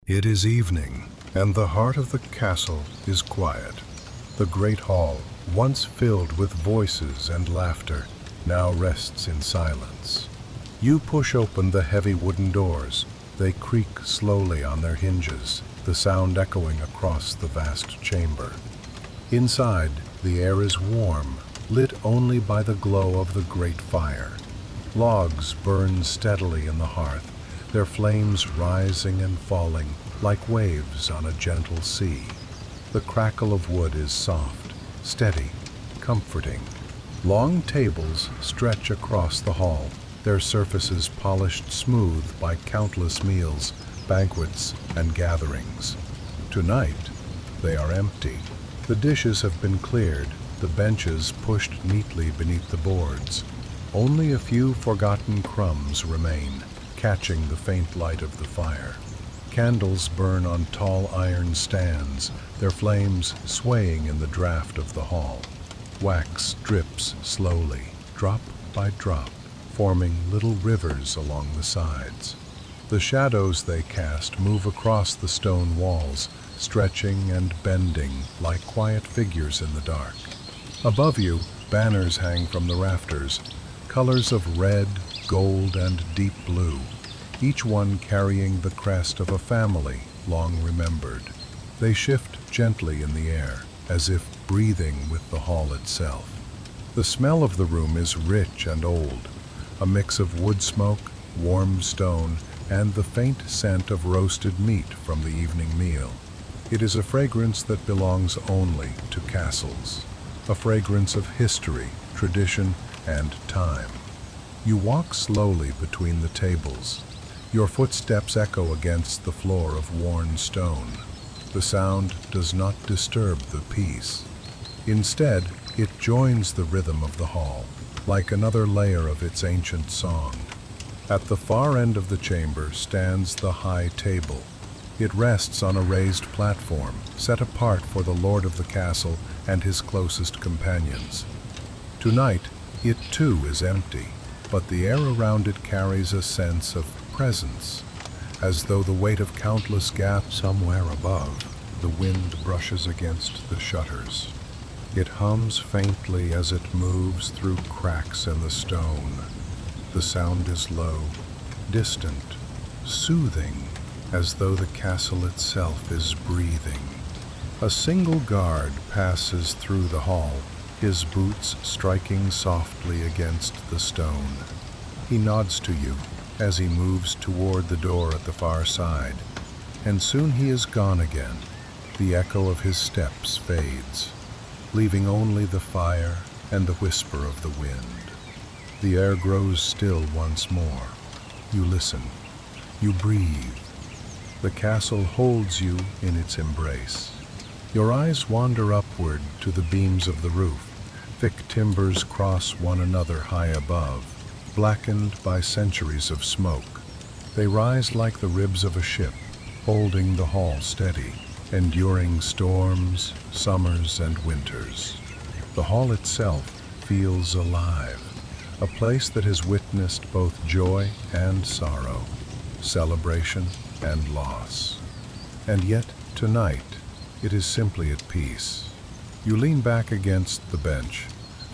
It is evening, and the heart of the castle is quiet. The great hall, once filled with voices and laughter, now rests in silence. You push open the heavy wooden doors. They creak slowly on their hinges, the sound echoing across the vast chamber. Inside, the air is warm, lit only by the glow of the great fire. Logs burn steadily in the hearth, their flames rising and falling like waves on a gentle sea. The crackle of wood is soft, steady, comforting. Long tables stretch across the hall, their surfaces polished smooth by countless meals, banquets, and gatherings. Tonight, they are empty. The dishes have been cleared, the benches pushed neatly beneath the boards. Only a few forgotten crumbs remain, catching the faint light of the fire. Candles burn on tall iron stands, their flames swaying in the draft of the hall. Wax drips slowly, drop by drop, forming little rivers along the sides. The shadows they cast move across the stone walls, stretching and bending like quiet figures in the dark. Above you, banners hang from the rafters, colors of red, gold, and deep blue, each one carrying the crest of a family long remembered. They shift gently in the air, as if breathing with the hall itself. The smell of the room is rich and old, a mix of wood smoke, warm stone, and the faint scent of roasted meat from the evening meal. It is a fragrance that belongs only to castles, a fragrance of history, tradition, and time. You walk slowly between the tables. Your footsteps echo against the floor of worn stone. The sound does not disturb the peace. Instead, it joins the rhythm of the hall, like another layer of its ancient song. At the far end of the chamber stands the high table. It rests on a raised platform, set apart for the lord of the castle and his closest companions. Tonight, it too is empty, but the air around it carries a sense of presence, as though the weight of countless gaps somewhere above. The wind brushes against the shutters. It hums faintly as it moves through cracks in the stone. The sound is low, distant, soothing, as though the castle itself is breathing. A single guard passes through the hall, his boots striking softly against the stone. He nods to you as he moves toward the door at the far side, and soon he is gone again. The echo of his steps fades, leaving only the fire and the whisper of the wind. The air grows still once more. You listen. You breathe. The castle holds you in its embrace. Your eyes wander upward to the beams of the roof. Thick timbers cross one another high above, blackened by centuries of smoke. They rise like the ribs of a ship, holding the hall steady, enduring storms, summers, and winters. The hall itself feels alive, a place that has witnessed both joy and sorrow, celebration and loss. And yet, tonight, it is simply at peace. You lean back against the bench.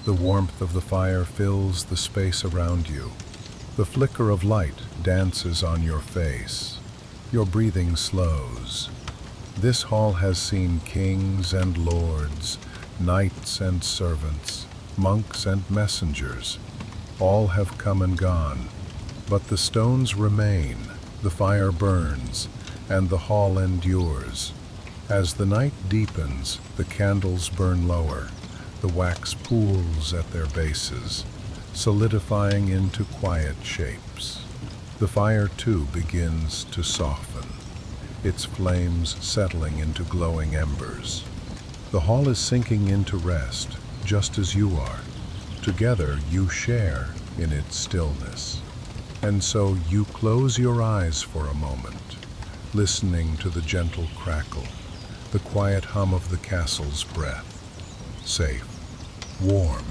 The warmth of the fire fills the space around you. The flicker of light dances on your face. Your breathing slows. This hall has seen kings and lords, knights and servants, monks and messengers. All have come and gone, but the stones remain, the fire burns, and the hall endures. As the night deepens, the candles burn lower. The wax pools at their bases, solidifying into quiet shapes. The fire, too, begins to soften, its flames settling into glowing embers. The hall is sinking into rest, just as you are. Together, you share in its stillness. And so you close your eyes for a moment, listening to the gentle crackle, the quiet hum of the castle's breath. Safe, warm,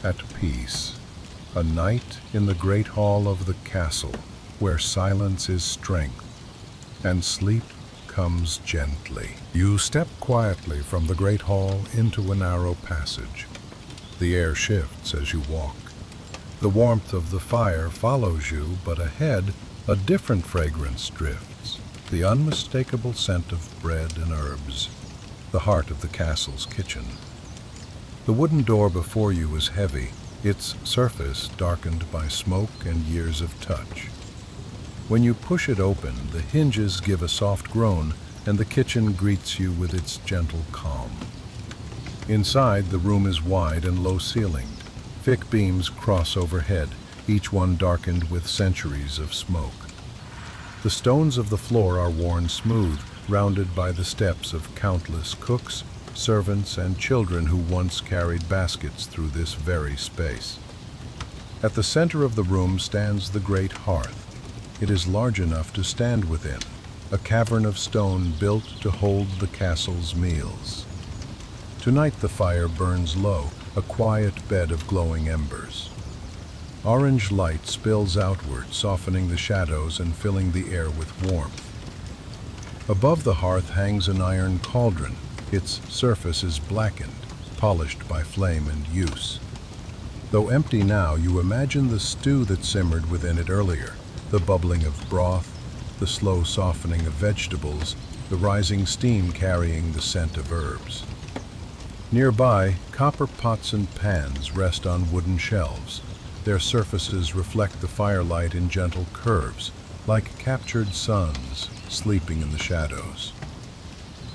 at peace. A night in the great hall of the castle, where silence is strength and sleep comes gently. You step quietly from the great hall into a narrow passage. The air shifts as you walk. The warmth of the fire follows you, but ahead, a different fragrance drifts, the unmistakable scent of bread and herbs, the heart of the castle's kitchen. The wooden door before you is heavy, its surface darkened by smoke and years of touch. When you push it open, the hinges give a soft groan, and the kitchen greets you with its gentle calm. Inside, the room is wide and low-ceilinged. Thick beams cross overhead, each one darkened with centuries of smoke. The stones of the floor are worn smooth, rounded by the steps of countless cooks, servants, and children who once carried baskets through this very space. At the center of the room stands the great hearth. It is large enough to stand within, a cavern of stone built to hold the castle's meals. Tonight the fire burns low, a quiet bed of glowing embers. Orange light spills outward, softening the shadows and filling the air with warmth. Above the hearth hangs an iron cauldron. Its surface is blackened, polished by flame and use. Though empty now, you imagine the stew that simmered within it earlier, the bubbling of broth, the slow softening of vegetables, the rising steam carrying the scent of herbs. Nearby, copper pots and pans rest on wooden shelves. Their surfaces reflect the firelight in gentle curves, like captured suns sleeping in the shadows.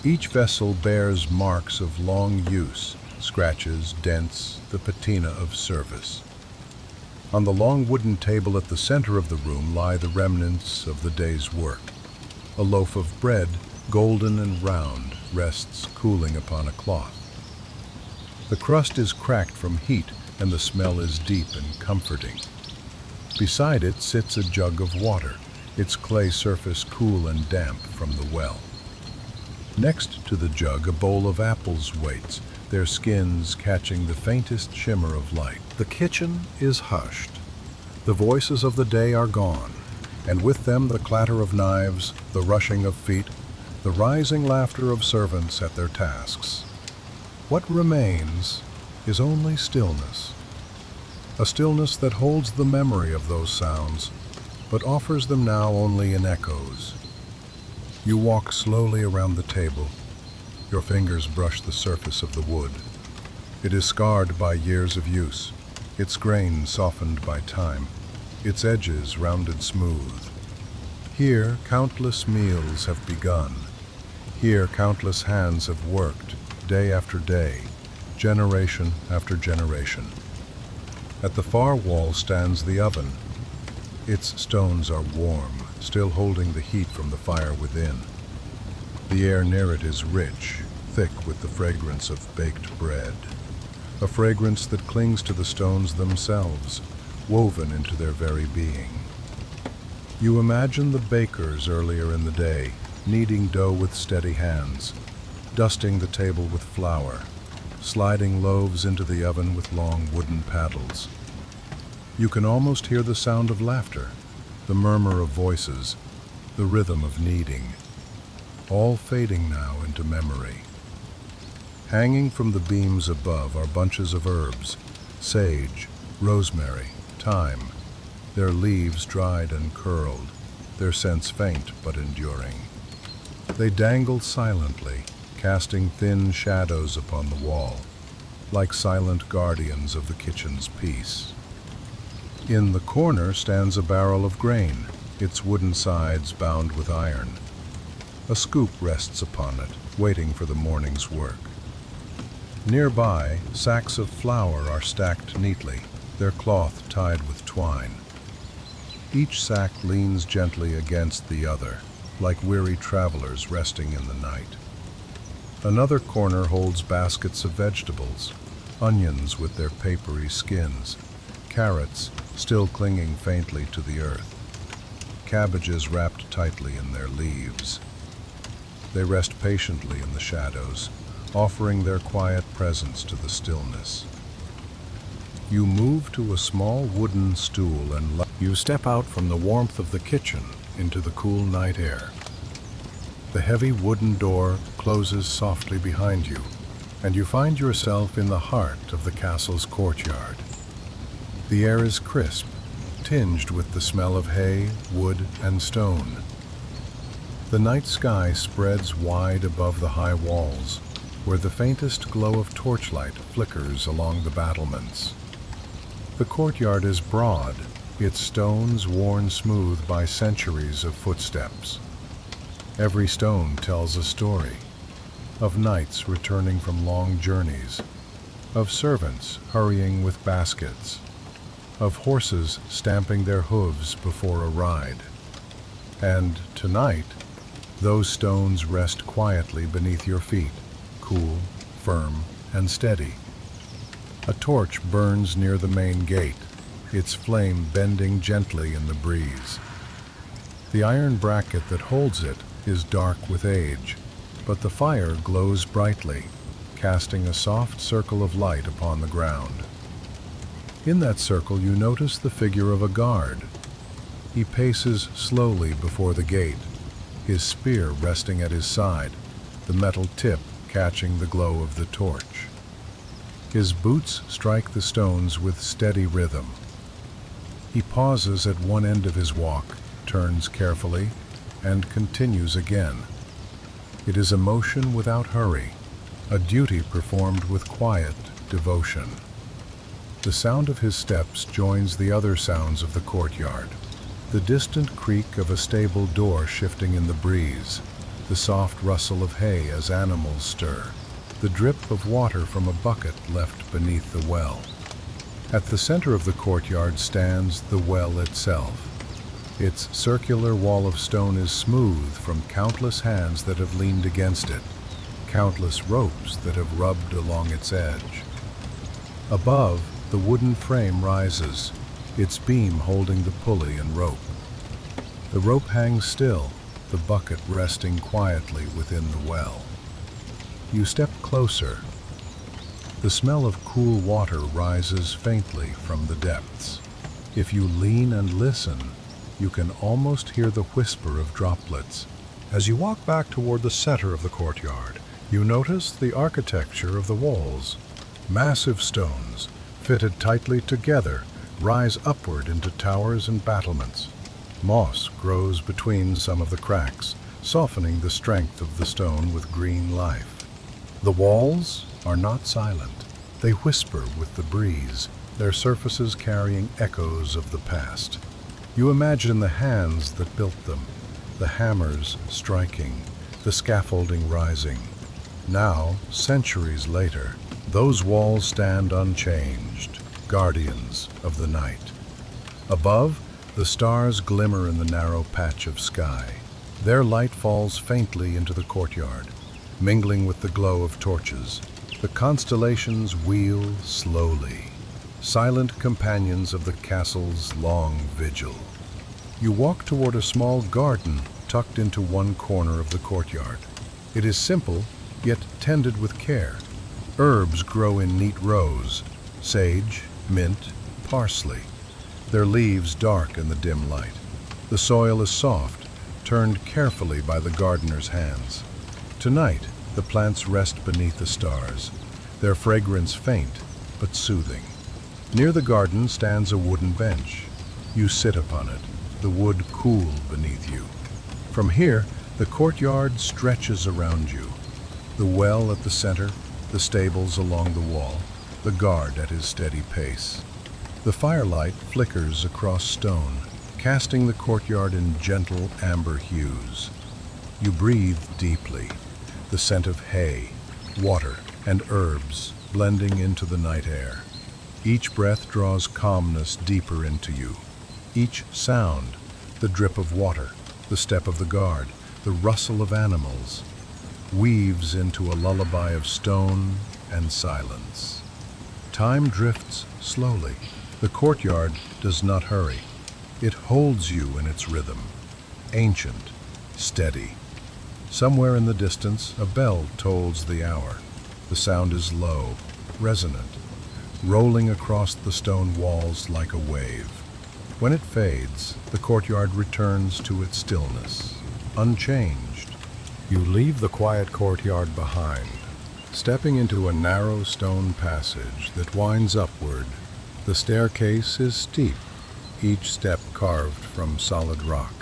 Each vessel bears marks of long use, scratches, dents, the patina of service. On the long wooden table at the center of the room lie the remnants of the day's work. A loaf of bread, golden and round, rests cooling upon a cloth. The crust is cracked from heat, and the smell is deep and comforting. Beside it sits a jug of water, its clay surface cool and damp from the well. Next to the jug, a bowl of apples waits, their skins catching the faintest shimmer of light. The kitchen is hushed. The voices of the day are gone, and with them the clatter of knives, the rushing of feet, the rising laughter of servants at their tasks. What remains is only stillness, a stillness that holds the memory of those sounds, but offers them now only in echoes. You walk slowly around the table. Your fingers brush the surface of the wood. It is scarred by years of use, its grain softened by time, its edges rounded smooth. Here, countless meals have begun. Here, countless hands have worked, day after day, generation after generation. At the far wall stands the oven. Its stones are warm, still holding the heat from the fire within. The air near it is rich, thick with the fragrance of baked bread, a fragrance that clings to the stones themselves, woven into their very being. You imagine the bakers earlier in the day, kneading dough with steady hands, dusting the table with flour, sliding loaves into the oven with long wooden paddles. You can almost hear the sound of laughter, the murmur of voices, the rhythm of kneading, all fading now into memory. Hanging from the beams above are bunches of herbs, sage, rosemary, thyme, their leaves dried and curled, their scents faint but enduring. They dangle silently, casting thin shadows upon the wall, like silent guardians of the kitchen's peace. In the corner stands a barrel of grain, its wooden sides bound with iron. A scoop rests upon it, waiting for the morning's work. Nearby, sacks of flour are stacked neatly, their cloth tied with twine. Each sack leans gently against the other, like weary travelers resting in the night. Another corner holds baskets of vegetables, onions with their papery skins, carrots still clinging faintly to the earth, cabbages wrapped tightly in their leaves. They rest patiently in the shadows, offering their quiet presence to the stillness. You move to a small wooden stool and you step out from the warmth of the kitchen into the cool night air. The heavy wooden door closes softly behind you, and you find yourself in the heart of the castle's courtyard. The air is crisp, tinged with the smell of hay, wood, and stone. The night sky spreads wide above the high walls, where the faintest glow of torchlight flickers along the battlements. The courtyard is broad, its stones worn smooth by centuries of footsteps. Every stone tells a story, of knights returning from long journeys, of servants hurrying with baskets, of horses stamping their hooves before a ride. And tonight, those stones rest quietly beneath your feet, cool, firm, and steady. A torch burns near the main gate, its flame bending gently in the breeze. The iron bracket that holds it is dark with age, but the fire glows brightly, casting a soft circle of light upon the ground. In that circle you notice the figure of a guard. He paces slowly before the gate, his spear resting at his side, the metal tip catching the glow of the torch. His boots strike the stones with steady rhythm. He pauses at one end of his walk, turns carefully, and continues again. It is a motion without hurry, a duty performed with quiet devotion. The sound of his steps joins the other sounds of the courtyard. The distant creak of a stable door shifting in the breeze, the soft rustle of hay as animals stir, the drip of water from a bucket left beneath the well. At the center of the courtyard stands the well itself. Its circular wall of stone is smooth from countless hands that have leaned against it, countless ropes that have rubbed along its edge. Above, the wooden frame rises, its beam holding the pulley and rope. The rope hangs still, the bucket resting quietly within the well. You step closer. The smell of cool water rises faintly from the depths. If you lean and listen, you can almost hear the whisper of droplets. As you walk back toward the center of the courtyard, you notice the architecture of the walls. Massive stones, fitted tightly together, rise upward into towers and battlements. Moss grows between some of the cracks, softening the strength of the stone with green life. The walls are not silent. They whisper with the breeze, their surfaces carrying echoes of the past. You imagine the hands that built them, the hammers striking, the scaffolding rising. Now, centuries later, those walls stand unchanged, guardians of the night. Above, the stars glimmer in the narrow patch of sky. Their light falls faintly into the courtyard, mingling with the glow of torches. The constellations wheel slowly, silent companions of the castle's long vigil. You walk toward a small garden tucked into one corner of the courtyard. It is simple, yet tended with care. Herbs grow in neat rows: sage, mint, parsley, their leaves dark in the dim light. The soil is soft, turned carefully by the gardener's hands. Tonight, the plants rest beneath the stars, their fragrance faint but soothing. Near the garden stands a wooden bench. You sit upon it, the wood cool beneath you. From here, the courtyard stretches around you. The well at the center, the stables along the wall, the guard at his steady pace. The firelight flickers across stone, casting the courtyard in gentle amber hues. You breathe deeply, the scent of hay, water, and herbs blending into the night air. Each breath draws calmness deeper into you. Each sound, the drip of water, the step of the guard, the rustle of animals, weaves into a lullaby of stone and silence. Time drifts slowly. The courtyard does not hurry. It holds you in its rhythm, ancient, steady. Somewhere in the distance, a bell tolls the hour. The sound is low, resonant, rolling across the stone walls like a wave. When it fades, the courtyard returns to its stillness, unchanged, You leave the quiet courtyard behind, stepping into a narrow stone passage that winds upward. The staircase is steep, each step carved from solid rock,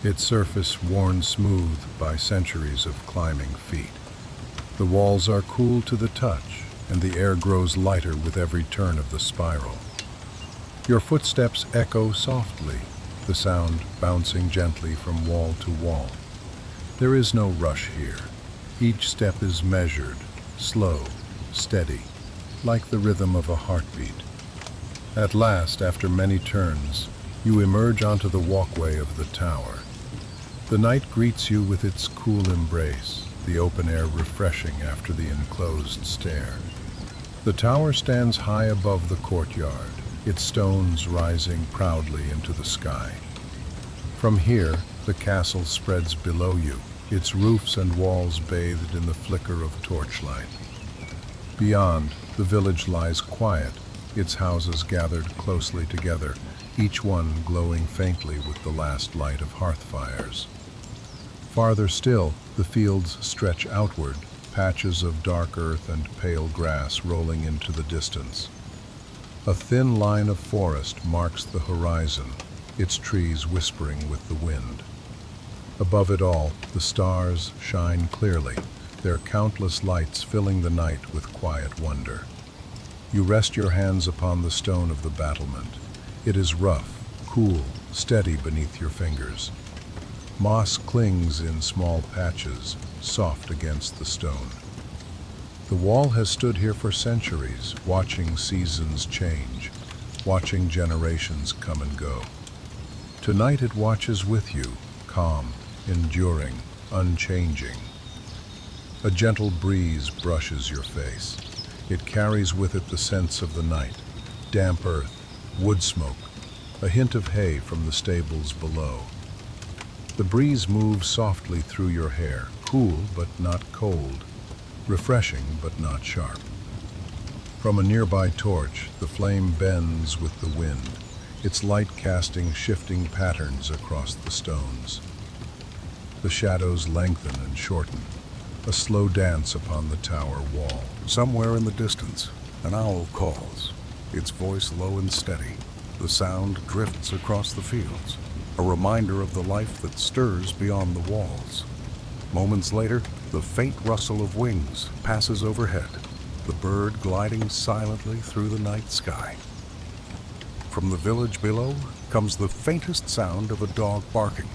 its surface worn smooth by centuries of climbing feet. The walls are cool to the touch, and the air grows lighter with every turn of the spiral. Your footsteps echo softly, the sound bouncing gently from wall to wall. There is no rush here. Each step is measured, slow, steady, like the rhythm of a heartbeat. At last, after many turns, you emerge onto the walkway of the tower. The night greets you with its cool embrace, the open air refreshing after the enclosed stair. The tower stands high above the courtyard, its stones rising proudly into the sky. From here, the castle spreads below you, its roofs and walls bathed in the flicker of torchlight. Beyond, the village lies quiet, its houses gathered closely together, each one glowing faintly with the last light of hearth fires. Farther still, the fields stretch outward, patches of dark earth and pale grass rolling into the distance. A thin line of forest marks the horizon, its trees whispering with the wind. Above it all, the stars shine clearly, their countless lights filling the night with quiet wonder. You rest your hands upon the stone of the battlement. It is rough, cool, steady beneath your fingers. Moss clings in small patches, soft against the stone. The wall has stood here for centuries, watching seasons change, watching generations come and go. Tonight it watches with you, calm, enduring, unchanging. A gentle breeze brushes your face. It carries with it the scents of the night, damp earth, wood smoke, a hint of hay from the stables below. The breeze moves softly through your hair, cool but not cold, refreshing but not sharp. From a nearby torch, the flame bends with the wind, its light casting shifting patterns across the stones. The shadows lengthen and shorten, a slow dance upon the tower wall. Somewhere in the distance, an owl calls, its voice low and steady. The sound drifts across the fields, a reminder of the life that stirs beyond the walls. Moments later, the faint rustle of wings passes overhead, the bird gliding silently through the night sky. From the village below comes the faintest sound of a dog barking.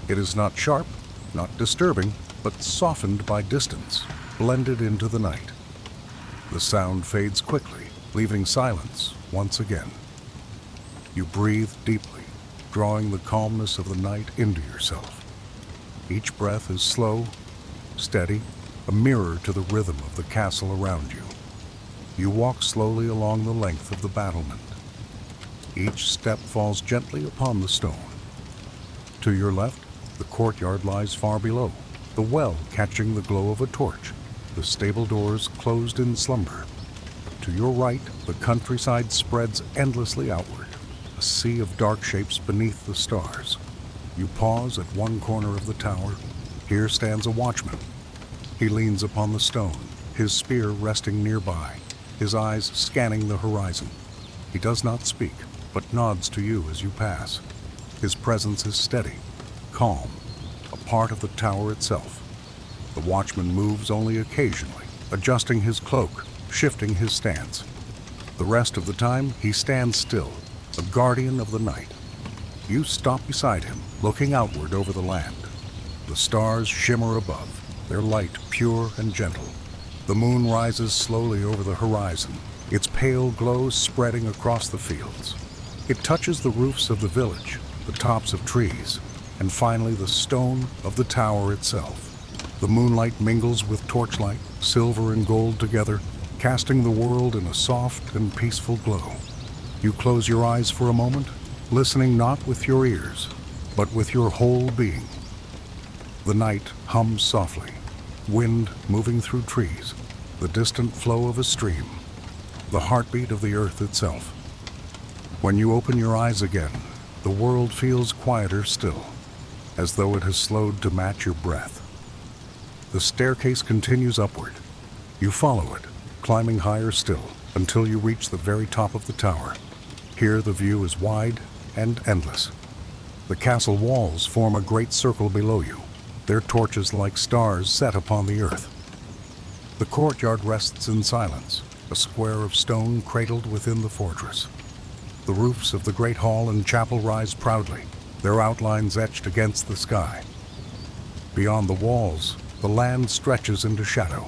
It is not sharp, not disturbing, but softened by distance, blended into the night. The sound fades quickly, leaving silence once again. You breathe deeply, drawing the calmness of the night into yourself. Each breath is slow, steady, a mirror to the rhythm of the castle around you. You walk slowly along the length of the battlement. Each step falls gently upon the stone. To your left, the courtyard lies far below, the well catching the glow of a torch, the stable doors closed in slumber. To your right, the countryside spreads endlessly outward, a sea of dark shapes beneath the stars. You pause at one corner of the tower. Here stands a watchman. He leans upon the stone, his spear resting nearby, his eyes scanning the horizon. He does not speak, but nods to you as you pass. His presence is steady, calm, a part of the tower itself. The watchman moves only occasionally, adjusting his cloak, shifting his stance. The rest of the time, he stands still, a guardian of the night. You stop beside him, looking outward over the land. The stars shimmer above, their light pure and gentle. The moon rises slowly over the horizon, its pale glow spreading across the fields. It touches the roofs of the village, the tops of trees, and finally the stone of the tower itself. The moonlight mingles with torchlight, silver and gold together, casting the world in a soft and peaceful glow. You close your eyes for a moment, listening not with your ears, but with your whole being. The night hums softly, wind moving through trees, the distant flow of a stream, the heartbeat of the earth itself. When you open your eyes again, the world feels quieter still, as though it has slowed to match your breath. The staircase continues upward. You follow it, climbing higher still, until you reach the very top of the tower. Here the view is wide and endless. The castle walls form a great circle below you, their torches like stars set upon the earth. The courtyard rests in silence, a square of stone cradled within the fortress. The roofs of the great hall and chapel rise proudly, their outlines etched against the sky. Beyond the walls, the land stretches into shadow.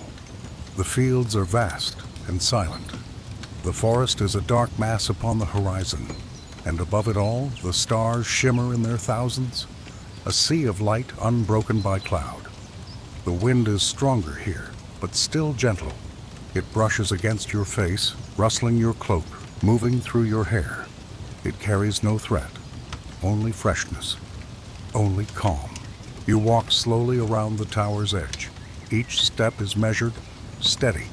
The fields are vast and silent. The forest is a dark mass upon the horizon, and above it all, the stars shimmer in their thousands, a sea of light unbroken by cloud. The wind is stronger here, but still gentle. It brushes against your face, rustling your cloak, moving through your hair. It carries no threat, only freshness, only calm. You walk slowly around the tower's edge. Each step is measured, steady,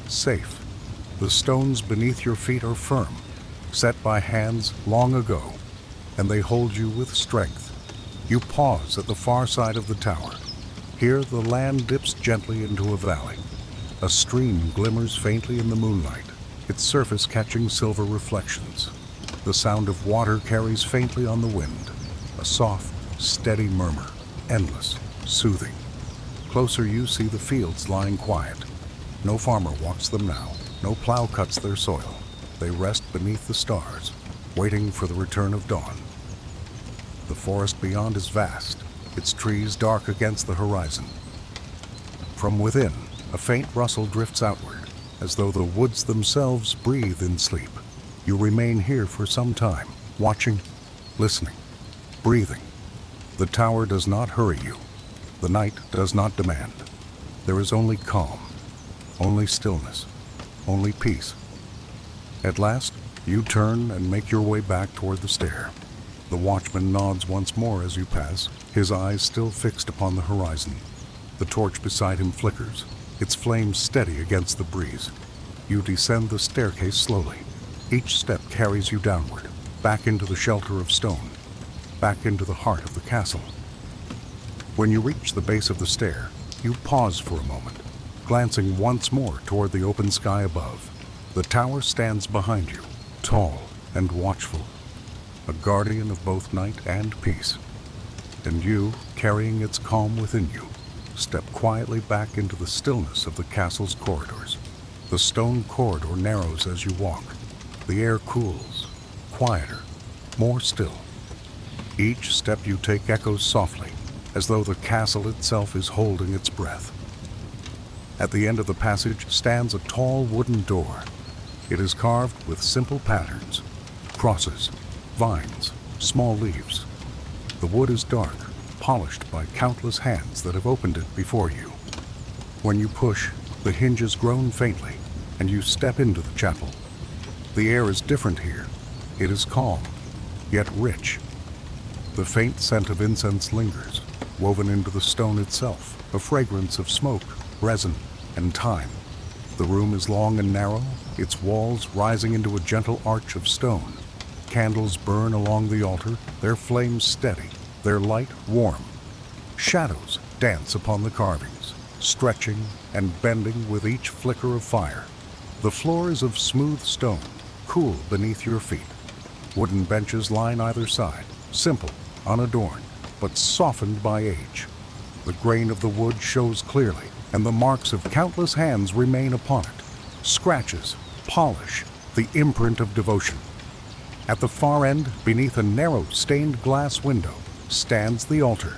safe. The stones beneath your feet are firm, set by hands long ago, and they hold you with strength. You pause at the far side of the tower. Here the land dips gently into a valley. A stream glimmers faintly in the moonlight, its surface catching silver reflections. The sound of water carries faintly on the wind, a soft, steady murmur, endless, soothing. Closer you see the fields lying quiet. No farmer walks them now, no plow cuts their soil. They rest beneath the stars, waiting for the return of dawn. The forest beyond is vast, its trees dark against the horizon. From within, a faint rustle drifts outward, as though the woods themselves breathe in sleep. You remain here for some time, watching, listening, breathing. The tower does not hurry you. The night does not demand. There is only calm, only stillness, only peace. At last, you turn and make your way back toward the stair. The watchman nods once more as you pass, his eyes still fixed upon the horizon. The torch beside him flickers, its flame steady against the breeze. You descend the staircase slowly. Each step carries you downward, back into the shelter of stone, back into the heart of the castle. When you reach the base of the stair, you pause for a moment, glancing once more toward the open sky above. The tower stands behind you, tall and watchful, a guardian of both night and peace. And you, carrying its calm within you, step quietly back into the stillness of the castle's corridors. The stone corridor narrows as you walk. The air cools, quieter, more still. Each step you take echoes softly, as though the castle itself is holding its breath. At the end of the passage stands a tall wooden door. It is carved with simple patterns, crosses, vines, small leaves. The wood is dark, polished by countless hands that have opened it before you. When you push, the hinges groan faintly, and you step into the chapel. The air is different here. It is calm, yet rich. The faint scent of incense lingers, woven into the stone itself, a fragrance of smoke, resin, and thyme. The room is long and narrow, its walls rising into a gentle arch of stone. Candles burn along the altar, their flames steady, their light warm. Shadows dance upon the carvings, stretching and bending with each flicker of fire. The floor is of smooth stone, cool beneath your feet. Wooden benches line either side, simple, unadorned, but softened by age. The grain of the wood shows clearly, and the marks of countless hands remain upon it. Scratches, polish, the imprint of devotion. At the far end, beneath a narrow stained glass window, stands the altar.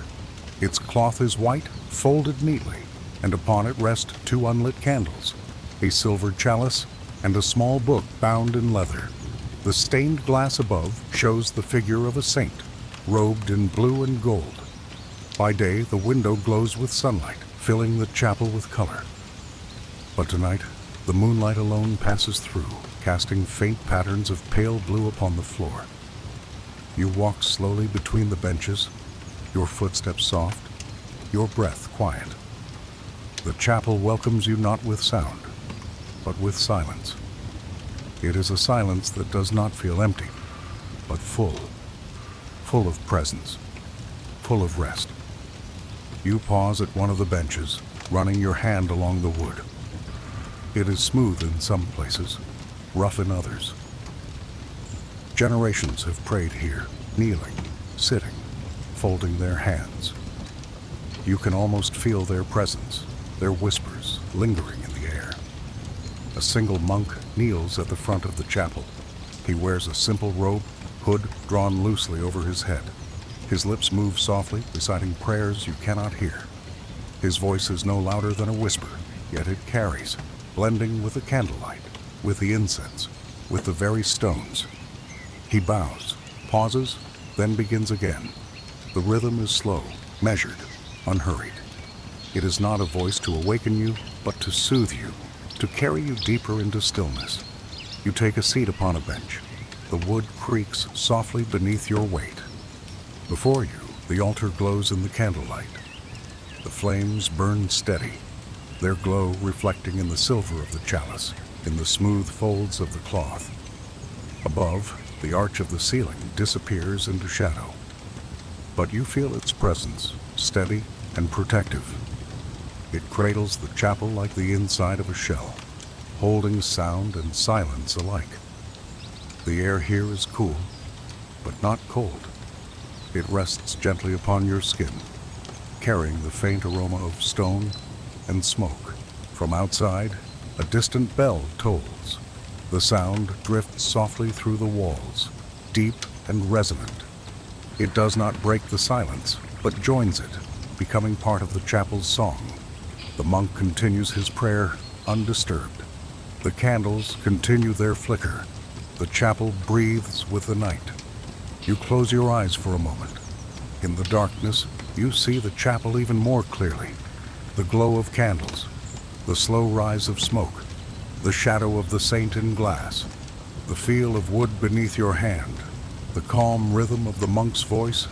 Its cloth is white, folded neatly, and upon it rest two unlit candles, a silver chalice, and a small book bound in leather. The stained glass above shows the figure of a saint, robed in blue and gold. By day, the window glows with sunlight, filling the chapel with color. But tonight, the moonlight alone passes through, casting faint patterns of pale blue upon the floor. You walk slowly between the benches, your footsteps soft, your breath quiet. The chapel welcomes you not with sound, but with silence. It is a silence that does not feel empty, but full of presence, full of rest. You pause at one of the benches, running your hand along the wood. It is smooth in some places, rough in others. Generations have prayed here, kneeling, sitting, folding their hands. You can almost feel their presence, their whispers lingering in the air. A single monk kneels at the front of the chapel. He wears a simple robe, hood drawn loosely over his head. His lips move softly, reciting prayers you cannot hear. His voice is no louder than a whisper, yet it carries, blending with the candlelight, with the incense, with the very stones. He bows, pauses, then begins again. The rhythm is slow, measured, unhurried. It is not a voice to awaken you, but to soothe you, to carry you deeper into stillness. You take a seat upon a bench. The wood creaks softly beneath your weight. Before you, the altar glows in the candlelight. The flames burn steady, their glow reflecting in the silver of the chalice, in the smooth folds of the cloth. Above, the arch of the ceiling disappears into shadow. But you feel its presence, steady and protective. It cradles the chapel like the inside of a shell, holding sound and silence alike. The air here is cool, but not cold. It rests gently upon your skin, carrying the faint aroma of stone and smoke. From outside, a distant bell tolls. The sound drifts softly through the walls, deep and resonant. It does not break the silence, but joins it, becoming part of the chapel's song. The monk continues his prayer undisturbed. The candles continue their flicker. The chapel breathes with the night. You close your eyes for a moment. In the darkness, you see the chapel even more clearly. The glow of candles, the slow rise of smoke, the shadow of the saint in glass, the feel of wood beneath your hand, the calm rhythm of the monk's voice.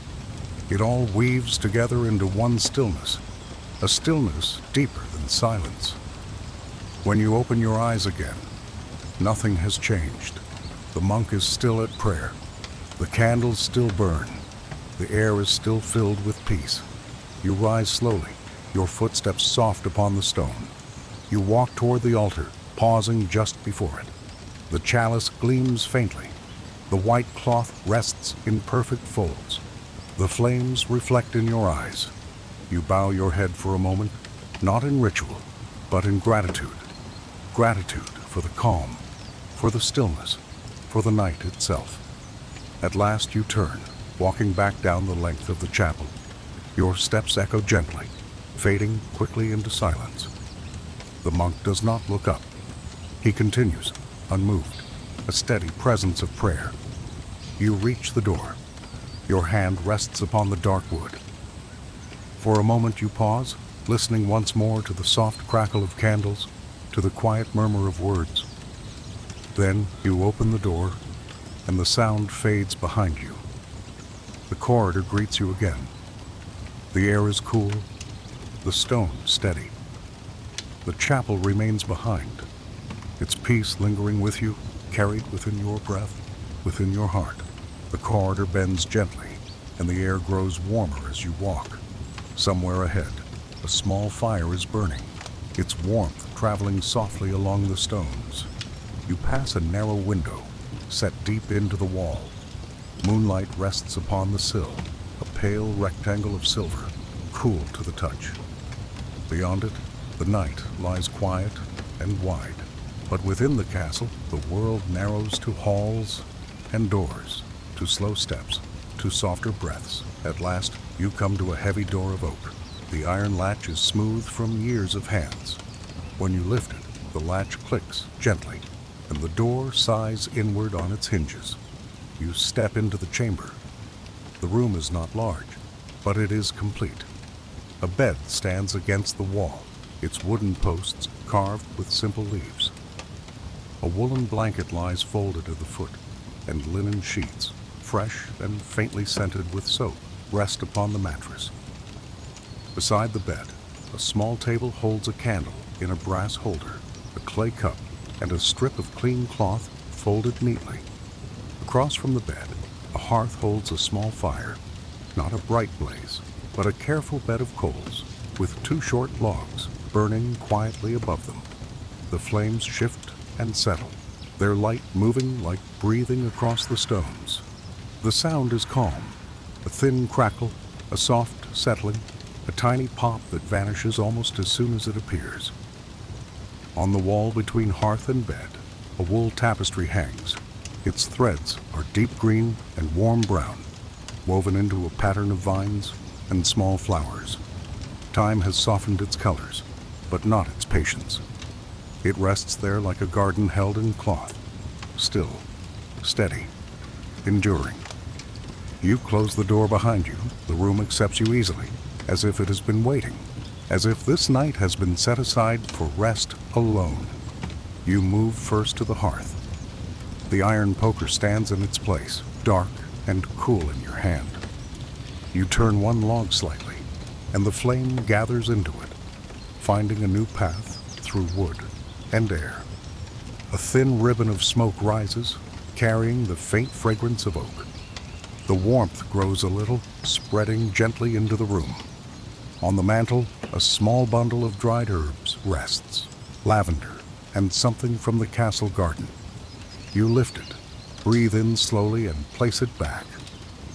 It all weaves together into one stillness, a stillness deeper than silence. When you open your eyes again, nothing has changed. The monk is still at prayer. The candles still burn. The air is still filled with peace. You rise slowly, your footsteps soft upon the stone. You walk toward the altar, pausing just before it. The chalice gleams faintly. The white cloth rests in perfect folds. The flames reflect in your eyes. You bow your head for a moment, not in ritual, but in gratitude. Gratitude for the calm, for the stillness, for the night itself. At last you turn, walking back down the length of the chapel. Your steps echo gently, fading quickly into silence. The monk does not look up. He continues, unmoved, a steady presence of prayer. You reach the door. Your hand rests upon the dark wood. For a moment you pause, listening once more to the soft crackle of candles, to the quiet murmur of words. Then you open the door, and the sound fades behind you. The corridor greets you again. The air is cool, the stone steady. The chapel remains behind, its peace lingering with you, carried within your breath, within your heart. The corridor bends gently, and the air grows warmer as you walk. Somewhere ahead, a small fire is burning, its warmth traveling softly along the stones. You pass a narrow window, set deep into the wall. Moonlight rests upon the sill, a pale rectangle of silver, cool to the touch. Beyond it, the night lies quiet and wide. But within the castle, the world narrows to halls and doors, to slow steps, to softer breaths. At last, you come to a heavy door of oak. The iron latch is smooth from years of hands. When you lift it, the latch clicks gently, and the door sighs inward on its hinges. You step into the chamber. The room is not large, but it is complete. A bed stands against the wall, its wooden posts carved with simple leaves. A woolen blanket lies folded at the foot, and linen sheets, fresh and faintly scented with soap, rest upon the mattress. Beside the bed, a small table holds a candle in a brass holder, a clay cup, and a strip of clean cloth folded neatly. Across from the bed, a hearth holds a small fire, not a bright blaze, but a careful bed of coals with 2 short logs. burning quietly above them. The flames shift and settle, their light moving like breathing across the stones. The sound is calm, a thin crackle, a soft settling, a tiny pop that vanishes almost as soon as it appears. On the wall between hearth and bed, a wool tapestry hangs. Its threads are deep green and warm brown, woven into a pattern of vines and small flowers. Time has softened its colors, but not its patience. It rests there like a garden held in cloth, still, steady, enduring. You close the door behind you. The room accepts you easily, as if it has been waiting, as if this night has been set aside for rest alone. You move first to the hearth. The iron poker stands in its place, dark and cool in your hand. You turn one log slightly, and the flame gathers into it, finding a new path through wood and air. A thin ribbon of smoke rises, carrying the faint fragrance of oak. The warmth grows a little, spreading gently into the room. On the mantel, a small bundle of dried herbs rests, lavender and something from the castle garden. You lift it, breathe in slowly and place it back.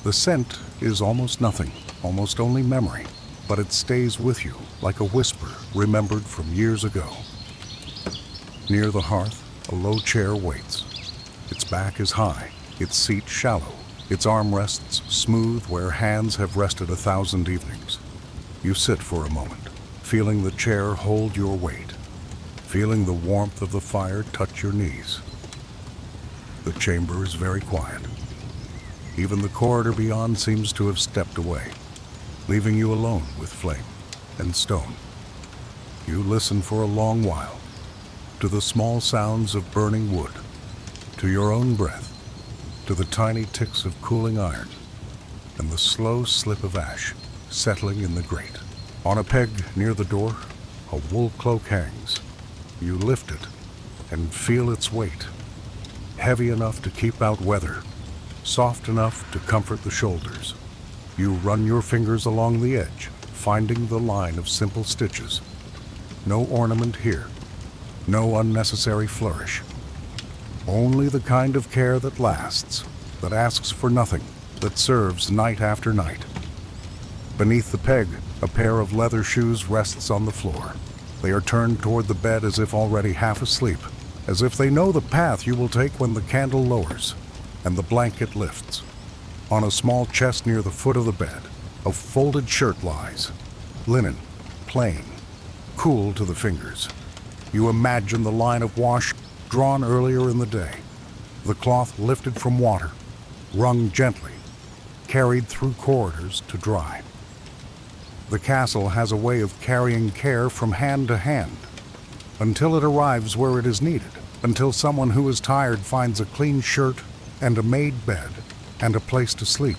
The scent is almost nothing, almost only memory, but it stays with you like a whisper remembered from years ago. Near the hearth, a low chair waits. Its back is high, its seat shallow, its armrests smooth where hands have rested 1,000 evenings. You sit for a moment, feeling the chair hold your weight, feeling the warmth of the fire touch your knees. The chamber is very quiet. Even the corridor beyond seems to have stepped away, leaving you alone with flame and stone. You listen for a long while, to the small sounds of burning wood, to your own breath, to the tiny ticks of cooling iron, and the slow slip of ash settling in the grate. On a peg near the door, a wool cloak hangs. You lift it and feel its weight, heavy enough to keep out weather, soft enough to comfort the shoulders. You run your fingers along the edge, finding the line of simple stitches. No ornament here, no unnecessary flourish. Only the kind of care that lasts, that asks for nothing, that serves night after night. Beneath the peg, a pair of leather shoes rests on the floor. They are turned toward the bed as if already half asleep, as if they know the path you will take when the candle lowers and the blanket lifts. On a small chest near the foot of the bed, a folded shirt lies, linen, plain, cool to the fingers. You imagine the line of wash drawn earlier in the day, the cloth lifted from water, wrung gently, carried through corridors to dry. The castle has a way of carrying care from hand to hand, until it arrives where it is needed, until someone who is tired finds a clean shirt and a made bed and a place to sleep.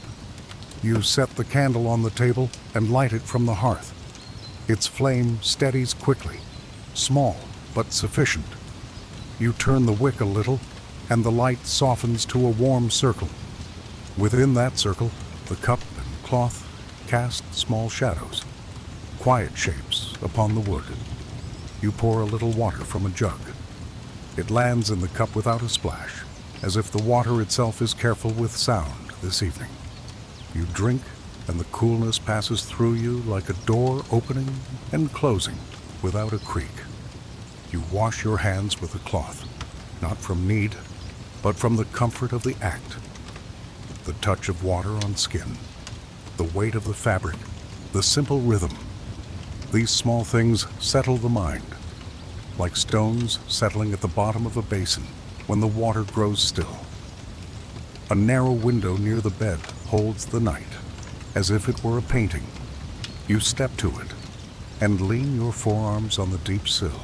You set the candle on the table and light it from the hearth. Its flame steadies quickly, small but sufficient. You turn the wick a little, and the light softens to a warm circle. Within that circle, the cup and cloth cast small shadows, quiet shapes upon the wood. You pour a little water from a jug. It lands in the cup without a splash, as if the water itself is careful with sound this evening. You drink, and the coolness passes through you like a door opening and closing without a creak. You wash your hands with a cloth, not from need, but from the comfort of the act. The touch of water on skin, the weight of the fabric, the simple rhythm. These small things settle the mind, like stones settling at the bottom of a basin when the water grows still. A narrow window near the bed holds the night, as if it were a painting. You step to it and lean your forearms on the deep sill.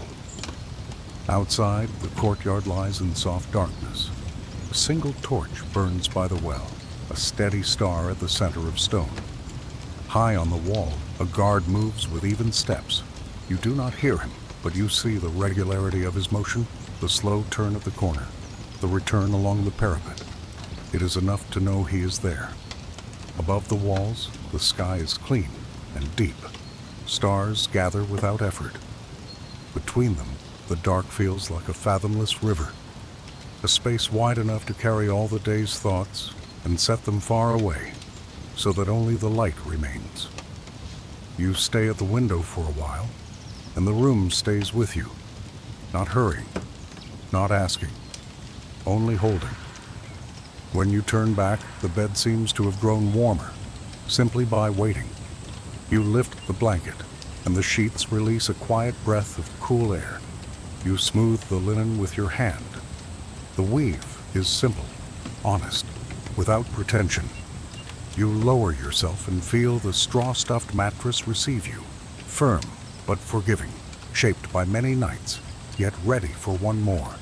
Outside, the courtyard lies in soft darkness. A single torch burns by the well, a steady star at the center of stone. High on the wall, a guard moves with even steps. You do not hear him, but you see the regularity of his motion, the slow turn of the corner, the return along the parapet. It is enough to know he is there. Above the walls, the sky is clean and deep. Stars gather without effort. Between them, the dark feels like a fathomless river, a space wide enough to carry all the day's thoughts and set them far away, so that only the light remains. You stay at the window for a while, and the room stays with you, not hurrying, not asking, only holding. When you turn back, the bed seems to have grown warmer, simply by waiting. You lift the blanket, and the sheets release a quiet breath of cool air. You smooth the linen with your hand. The weave is simple, honest, without pretension. You lower yourself and feel the straw-stuffed mattress receive you, firm but forgiving, shaped by many nights, yet ready for one more.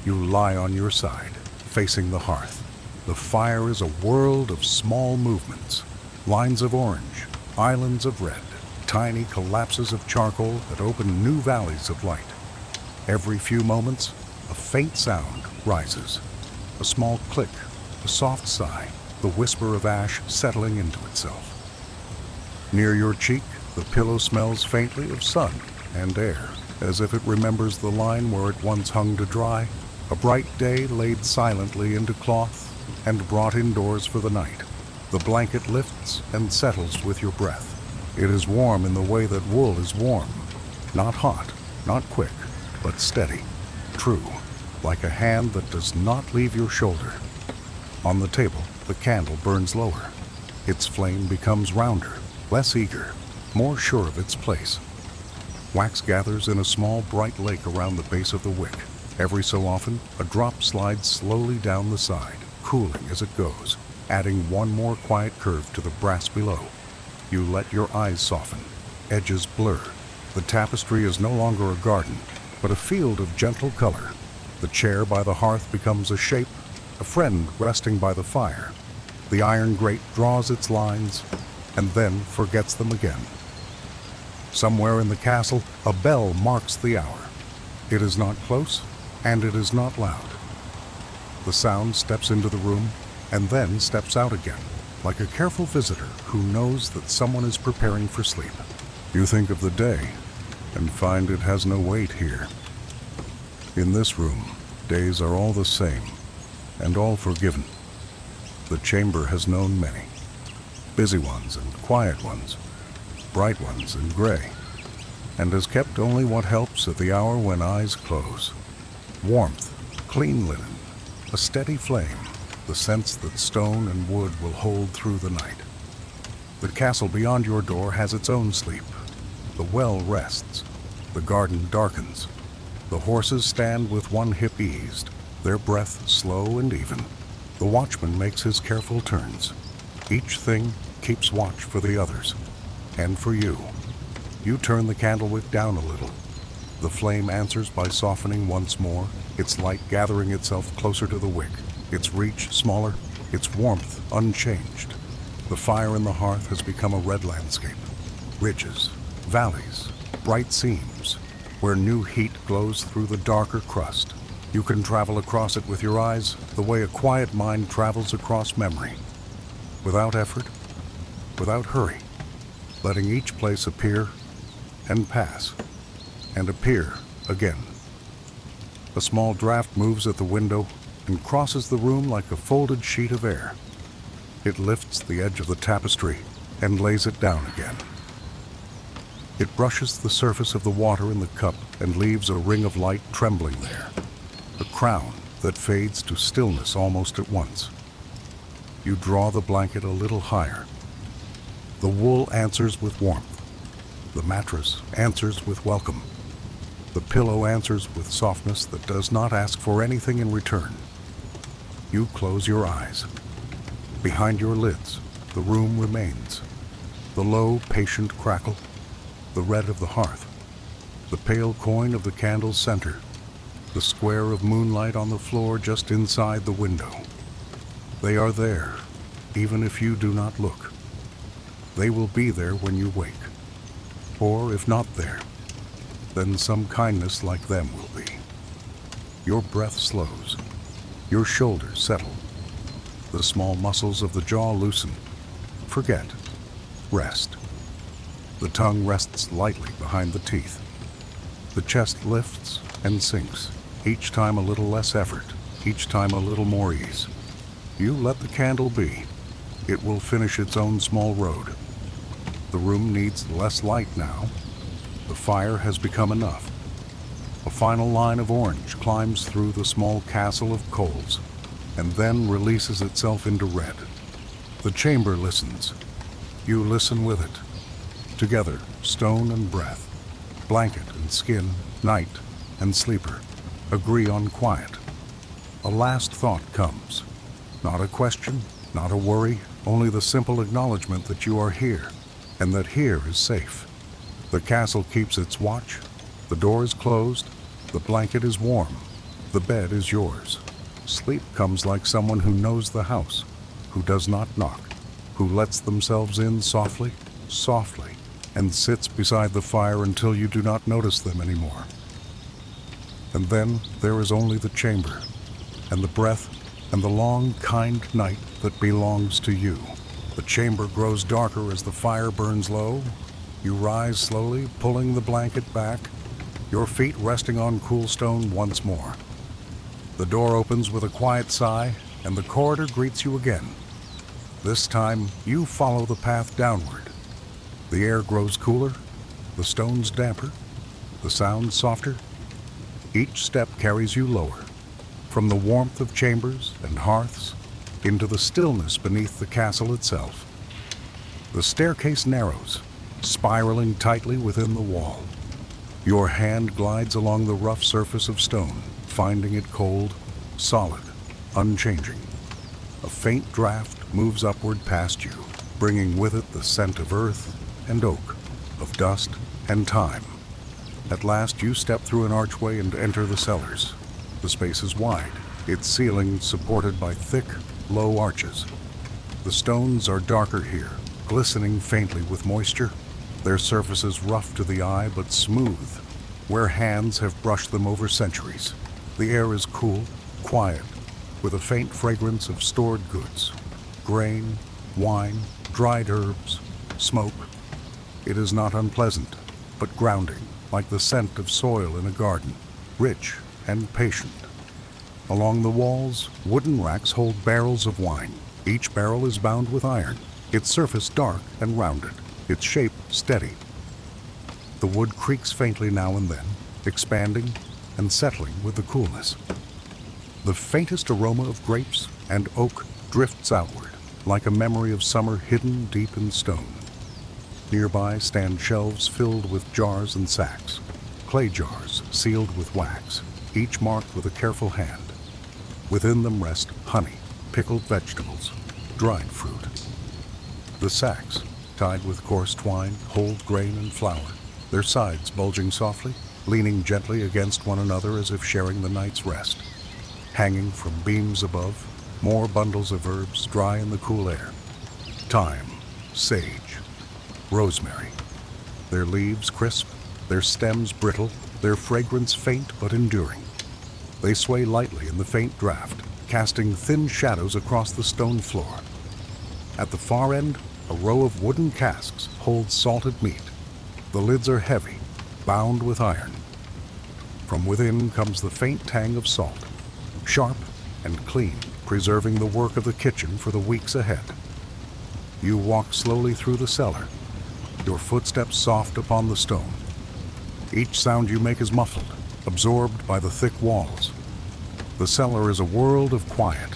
You lie on your side, facing the hearth. The fire is a world of small movements, lines of orange, islands of red, tiny collapses of charcoal that open new valleys of light. Every few moments, a faint sound rises. A small click, a soft sigh, the whisper of ash settling into itself. Near your cheek, the pillow smells faintly of sun and air, as if it remembers the line where it once hung to dry, a bright day laid silently into cloth and brought indoors for the night. The blanket lifts and settles with your breath. It is warm in the way that wool is warm, not hot, not quick, but steady, true, like a hand that does not leave your shoulder. On the table, the candle burns lower. Its flame becomes rounder, less eager, more sure of its place. Wax gathers in a small bright lake around the base of the wick. Every so often, a drop slides slowly down the side, cooling as it goes, adding one more quiet curve to the brass below. You let your eyes soften, edges blur. The tapestry is no longer a garden, but a field of gentle color. The chair by the hearth becomes a shape, a friend resting by the fire. The iron grate draws its lines, and then forgets them again. Somewhere in the castle, a bell marks the hour. It is not close, and it is not loud. The sound steps into the room, and then steps out again, like a careful visitor who knows that someone is preparing for sleep. You think of the day, and find it has no weight here. In this room, days are all the same, and all forgiven. The chamber has known many, busy ones and quiet ones, bright ones and gray, and has kept only what helps at the hour when eyes close. Warmth, clean linen, a steady flame, the sense that stone and wood will hold through the night. The castle beyond your door has its own sleep. The well rests, the garden darkens. The horses stand with one hip eased, their breath slow and even. The watchman makes his careful turns. Each thing keeps watch for the others, and for you. You turn the candle wick down a little. The flame answers by softening once more, its light gathering itself closer to the wick, its reach smaller, its warmth unchanged. The fire in the hearth has become a red landscape. Ridges, valleys, bright seams, where new heat glows through the darker crust. You can travel across it with your eyes the way a quiet mind travels across memory, without effort, without hurry, letting each place appear and pass and appear again. A small draft moves at the window and crosses the room like a folded sheet of air. It lifts the edge of the tapestry and lays it down again. It brushes the surface of the water in the cup and leaves a ring of light trembling there, a crown that fades to stillness almost at once. You draw the blanket a little higher. The wool answers with warmth. The mattress answers with welcome. The pillow answers with softness that does not ask for anything in return. You close your eyes. Behind your lids, the room remains. The low, patient crackle, the red of the hearth, the pale coin of the candle's center, the square of moonlight on the floor just inside the window. They are there, even if you do not look. They will be there when you wake. Or if not there, then some kindness like them will be. Your breath slows. Your shoulders settle. The small muscles of the jaw loosen. Forget. Rest. The tongue rests lightly behind the teeth. The chest lifts and sinks, each time a little less effort, each time a little more ease. You let the candle be. It will finish its own small road. The room needs less light now. The fire has become enough. A final line of orange climbs through the small castle of coals, and then releases itself into red. The chamber listens. You listen with it. Together, stone and breath, blanket and skin, night and sleeper, agree on quiet. A last thought comes. Not a question, not a worry, only the simple acknowledgement that you are here, and that here is safe. The castle keeps its watch. The door is closed. The blanket is warm. The bed is yours. Sleep comes like someone who knows the house, who does not knock, who lets themselves in softly, softly, and sits beside the fire until you do not notice them anymore. And then there is only the chamber, and the breath, and the long, kind night that belongs to you. The chamber grows darker as the fire burns low. You rise slowly, pulling the blanket back, your feet resting on cool stone once more. The door opens with a quiet sigh, and the corridor greets you again. This time, you follow the path downward. The air grows cooler, the stones damper, the sounds softer. Each step carries you lower, from the warmth of chambers and hearths into the stillness beneath the castle itself. The staircase narrows, spiraling tightly within the wall. Your hand glides along the rough surface of stone, finding it cold, solid, unchanging. A faint draft moves upward past you, bringing with it the scent of earth and oak, of dust and time. At last you step through an archway and enter the cellars. The space is wide, its ceiling supported by thick, low arches. The stones are darker here, glistening faintly with moisture, their surfaces rough to the eye but smooth, where hands have brushed them over centuries. The air is cool, quiet, with a faint fragrance of stored goods, grain, wine, dried herbs, smoke. It is not unpleasant, but grounding, like the scent of soil in a garden, rich and patient. Along the walls, wooden racks hold barrels of wine. Each barrel is bound with iron, its surface dark and rounded, its shape steady. The wood creaks faintly now and then, expanding and settling with the coolness. The faintest aroma of grapes and oak drifts outward, like a memory of summer hidden deep in stone. Nearby stand shelves filled with jars and sacks, clay jars sealed with wax, each marked with a careful hand. Within them rest honey, pickled vegetables, dried fruit. The sacks, tied with coarse twine, hold grain and flour, their sides bulging softly, leaning gently against one another as if sharing the night's rest. Hanging from beams above, more bundles of herbs dry in the cool air. Thyme, sage, rosemary. Their leaves crisp, their stems brittle, their fragrance faint but enduring. They sway lightly in the faint draft, casting thin shadows across the stone floor. At the far end, a row of wooden casks holds salted meat. The lids are heavy, bound with iron. From within comes the faint tang of salt, sharp and clean, preserving the work of the kitchen for the weeks ahead. You walk slowly through the cellar, your footsteps soft upon the stone. Each sound you make is muffled, absorbed by the thick walls. The cellar is a world of quiet,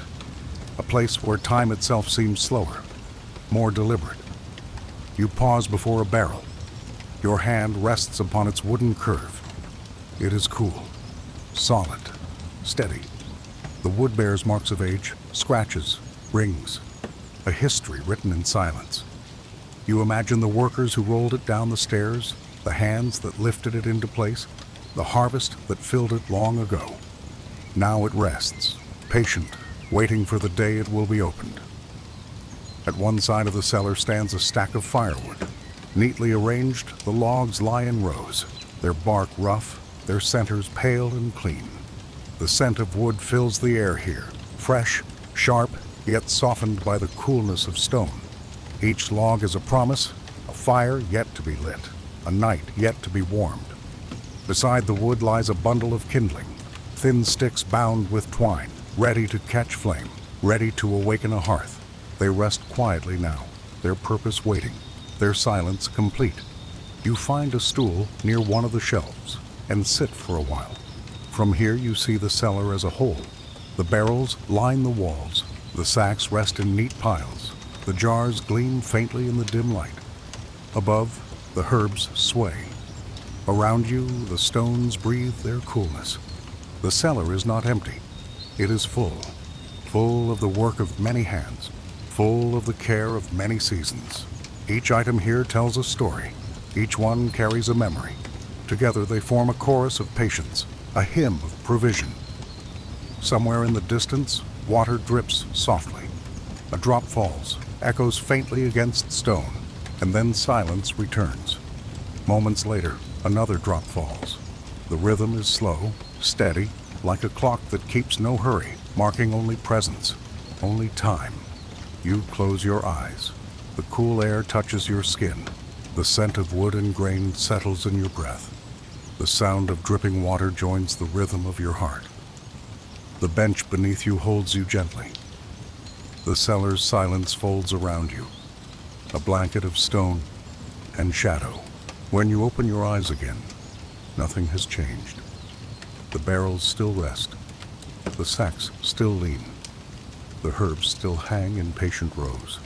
a place where time itself seems slower, more deliberate. You pause before a barrel. Your hand rests upon its wooden curve. It is cool, solid, steady. The wood bears marks of age, scratches, rings, a history written in silence. You imagine the workers who rolled it down the stairs, the hands that lifted it into place, the harvest that filled it long ago. Now it rests, patient, waiting for the day it will be opened. At one side of the cellar stands a stack of firewood. Neatly arranged, the logs lie in rows, their bark rough, their centers pale and clean. The scent of wood fills the air here, fresh, sharp, yet softened by the coolness of stone. Each log is a promise, a fire yet to be lit, a night yet to be warmed. Beside the wood lies a bundle of kindling, thin sticks bound with twine, ready to catch flame, ready to awaken a hearth. They rest quietly now, their purpose waiting, their silence complete. You find a stool near one of the shelves and sit for a while. From here you see the cellar as a whole. The barrels line the walls, the sacks rest in neat piles, the jars gleam faintly in the dim light. Above, the herbs sway. Around you, the stones breathe their coolness. The cellar is not empty. It is full, full of the work of many hands, full of the care of many seasons. Each item here tells a story. Each one carries a memory. Together they form a chorus of patience, a hymn of provision. Somewhere in the distance, water drips softly. A drop falls, echoes faintly against stone, and then silence returns. Moments later, another drop falls. The rhythm is slow, steady, like a clock that keeps no hurry, marking only presence, only time. You close your eyes. The cool air touches your skin. The scent of wood and grain settles in your breath. The sound of dripping water joins the rhythm of your heart. The bench beneath you holds you gently. The cellar's silence folds around you, a blanket of stone and shadow. When you open your eyes again, nothing has changed. The barrels still rest. The sacks still lean. The herbs still hang in patient rows.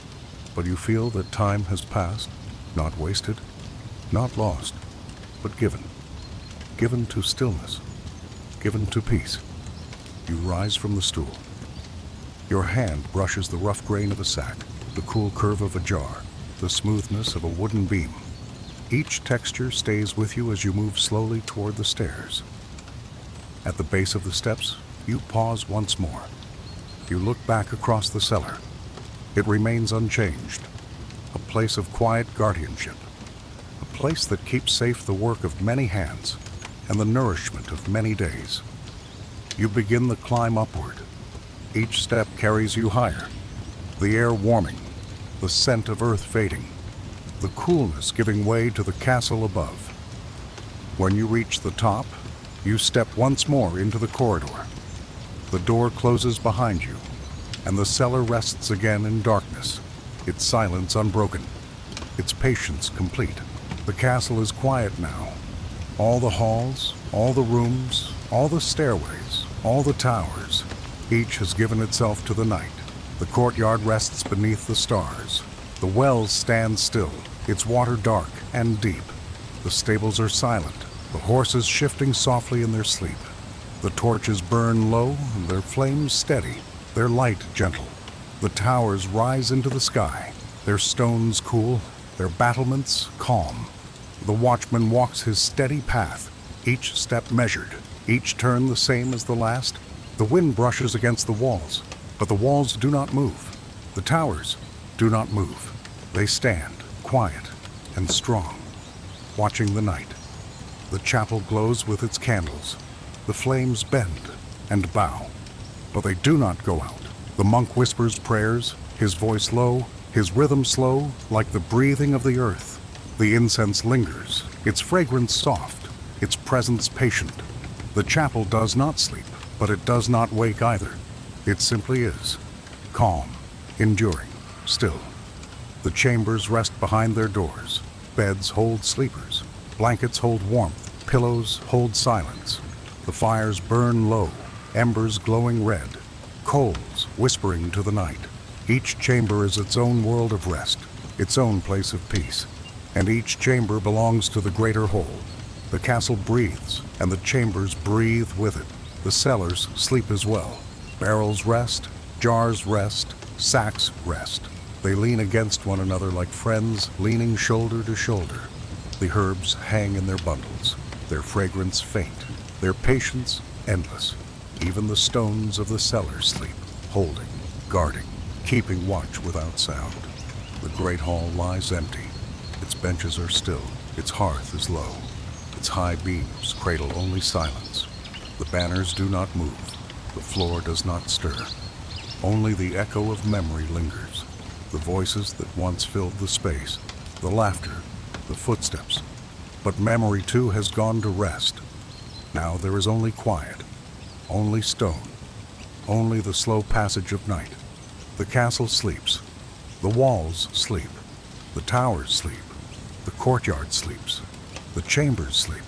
But you feel that time has passed, not wasted, not lost, but given. Given to stillness, given to peace. You rise from the stool. Your hand brushes the rough grain of a sack, the cool curve of a jar, the smoothness of a wooden beam. Each texture stays with you as you move slowly toward the stairs. At the base of the steps, you pause once more. You look back across the cellar. It remains unchanged, a place of quiet guardianship, a place that keeps safe the work of many hands and the nourishment of many days. You begin the climb upward. Each step carries you higher, the air warming, the scent of earth fading, the coolness giving way to the castle above. When you reach the top, you step once more into the corridor. The door closes behind you, and the cellar rests again in darkness, its silence unbroken, its patience complete. The castle is quiet now. All the halls, all the rooms, all the stairways, all the towers, each has given itself to the night. The courtyard rests beneath the stars. The wells stand still, its water dark and deep. The stables are silent, the horses shifting softly in their sleep. The torches burn low and their flames steady, their light gentle. The towers rise into the sky, their stones cool, their battlements calm. The watchman walks his steady path, each step measured, each turn the same as the last. The wind brushes against the walls, but the walls do not move. The towers do not move. They stand, quiet and strong, watching the night. The chapel glows with its candles. The flames bend and bow, but they do not go out. The monk whispers prayers, his voice low, his rhythm slow, like the breathing of the earth. The incense lingers, its fragrance soft, its presence patient. The chapel does not sleep, but it does not wake either. It simply is, calm, enduring, still. The chambers rest behind their doors. Beds hold sleepers. Blankets hold warmth. Pillows hold silence. The fires burn low, embers glowing red, coals whispering to the night. Each chamber is its own world of rest, its own place of peace. And each chamber belongs to the greater whole. The castle breathes, and the chambers breathe with it. The cellars sleep as well. Barrels rest, jars rest, sacks rest. They lean against one another like friends leaning shoulder to shoulder. The herbs hang in their bundles, their fragrance faint, their patience endless. Even the stones of the cellar sleep, holding, guarding, keeping watch without sound. The great hall lies empty. Its benches are still, its hearth is low. Its high beams cradle only silence. The banners do not move. The floor does not stir. Only the echo of memory lingers. The voices that once filled the space, the laughter, the footsteps, But memory too has gone to rest. Now there is only quiet, only stone, only the slow passage of night. The castle sleeps, the walls sleep, the towers sleep, the courtyard sleeps, the chambers sleep,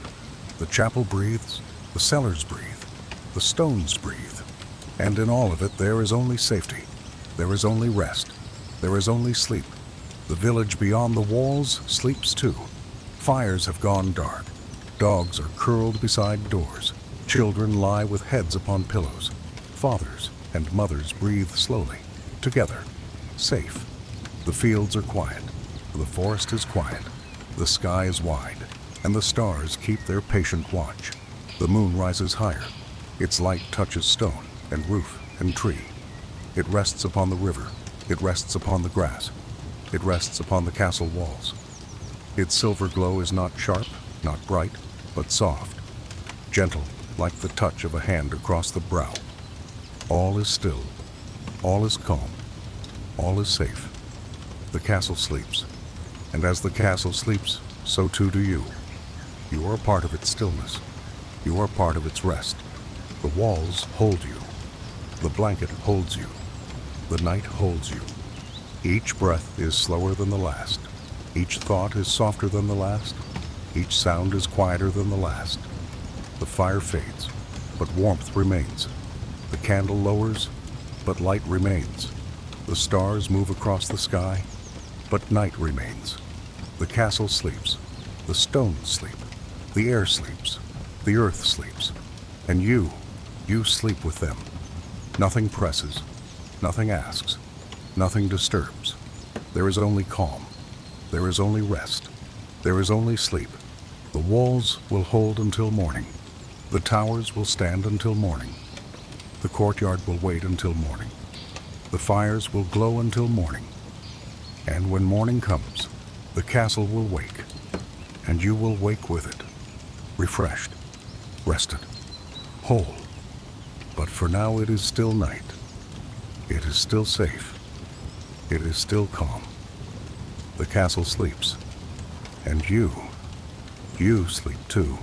the chapel breathes, the cellars breathe, the stones breathe, and in all of it there is only safety, there is only rest, there is only sleep. The village beyond the walls sleeps too. Fires have gone dark, dogs are curled beside doors, children lie with heads upon pillows, fathers and mothers breathe slowly, together, safe. The fields are quiet, the forest is quiet, the sky is wide, and the stars keep their patient watch. The moon rises higher, its light touches stone and roof and tree. It rests upon the river, it rests upon the grass, it rests upon the castle walls. Its silver glow is not sharp, not bright, but soft, gentle like the touch of a hand across the brow. All is still, all is calm, all is safe. The castle sleeps, and as the castle sleeps, so too do you. You are part of its stillness. You are part of its rest. The walls hold you. The blanket holds you. The night holds you. Each breath is slower than the last. Each thought is softer than the last. Each sound is quieter than the last. The fire fades, but warmth remains. The candle lowers, but light remains. The stars move across the sky, but night remains. The castle sleeps. The stones sleep. The air sleeps. The earth sleeps. And you sleep with them. Nothing presses. Nothing asks. Nothing disturbs. There is only calm. There is only rest. There is only sleep. The walls will hold until morning. The towers will stand until morning. The courtyard will wait until morning. The fires will glow until morning. And when morning comes, the castle will wake, and you will wake with it, refreshed, rested, whole. But for now it is still night. It is still safe. It is still calm. The castle sleeps, and you sleep too.